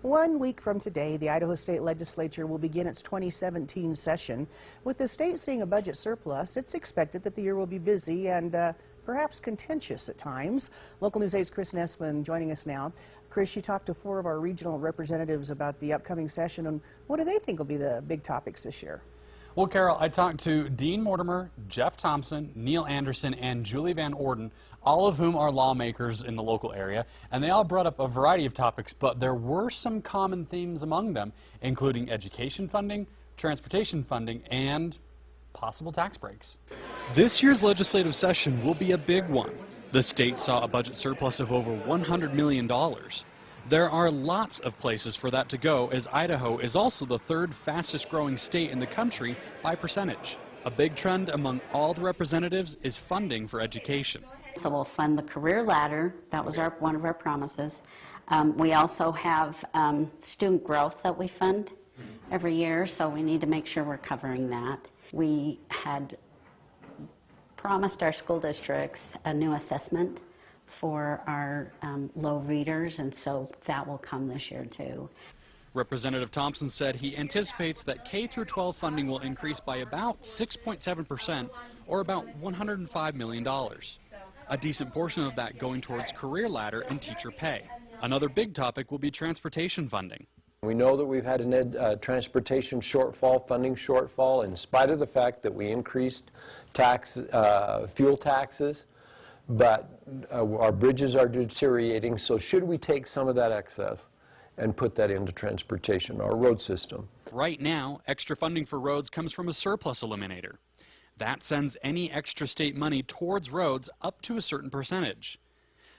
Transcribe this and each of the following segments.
1 week from today, the Idaho State Legislature will begin its 2017 session. With the state seeing a budget surplus, it's expected that the year will be busy and perhaps contentious at times. Local News 8's Chris Nessman joining us now. Chris, you talked to 4 of our regional representatives about the upcoming session, and what do they think will be the big topics this year? Well, Carol, I talked to Dean Mortimer, Jeff Thompson, Neil Anderson, and Julie Van Orden, all of whom are lawmakers in the local area, and they all brought up a variety of topics, but there were some common themes among them, including education funding, transportation funding, and possible tax breaks. This year's legislative session will be a big one. The state saw a budget surplus of over $100 million. There are lots of places for that to go, as Idaho is also the 3rd fastest growing state in the country by percentage. A big trend among all the representatives is funding for education. So we'll fund the career ladder. That was one of our promises. We also have student growth that we fund every year, so we need to make sure we're covering that. We had promised our school districts a new assessment for our low readers, and so that will come this year too. Representative Thompson said he anticipates that K-12 funding will increase by about 6.7%, or about $105 million. A decent portion of that going towards career ladder and teacher pay. Another big topic will be transportation funding. We know that we've had a transportation shortfall, funding shortfall, in spite of the fact that we increased fuel taxes, but our bridges are deteriorating, so should we take some of that excess and put that into transportation, our road system? Right now, extra funding for roads comes from a surplus eliminator. That sends any extra state money towards roads up to a certain percentage.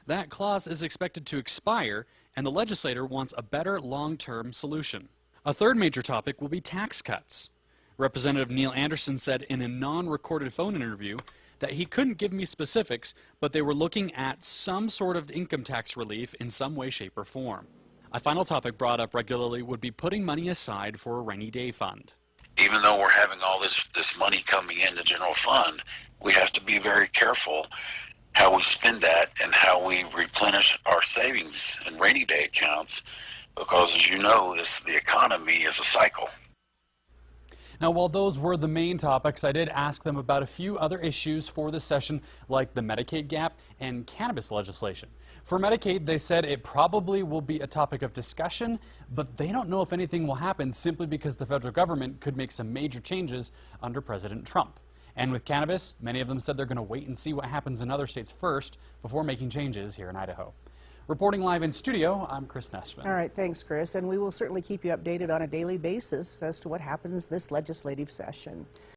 That clause is expected to expire, and the legislator wants a better long-term solution. A third major topic will be tax cuts. Representative Neil Anderson said in a non-recorded phone interview that he couldn't give me specifics, but they were looking at some sort of income tax relief in some way, shape, or form. A final topic brought up regularly would be putting money aside for a rainy day fund. Even though we're having all this money coming in the general fund, we have to be very careful how we spend that and how we replenish our savings and rainy day accounts, because as you know, the economy is a cycle. Now, while those were the main topics, I did ask them about a few other issues for this session, like the Medicaid gap and cannabis legislation. For Medicaid, they said it probably will be a topic of discussion, but they don't know if anything will happen simply because the federal government could make some major changes under President Trump. And with cannabis, many of them said they're going to wait and see what happens in other states first before making changes here in Idaho. Reporting live in studio, I'm Chris Nessman. All right, thanks, Chris. And we will certainly keep you updated on a daily basis as to what happens this legislative session.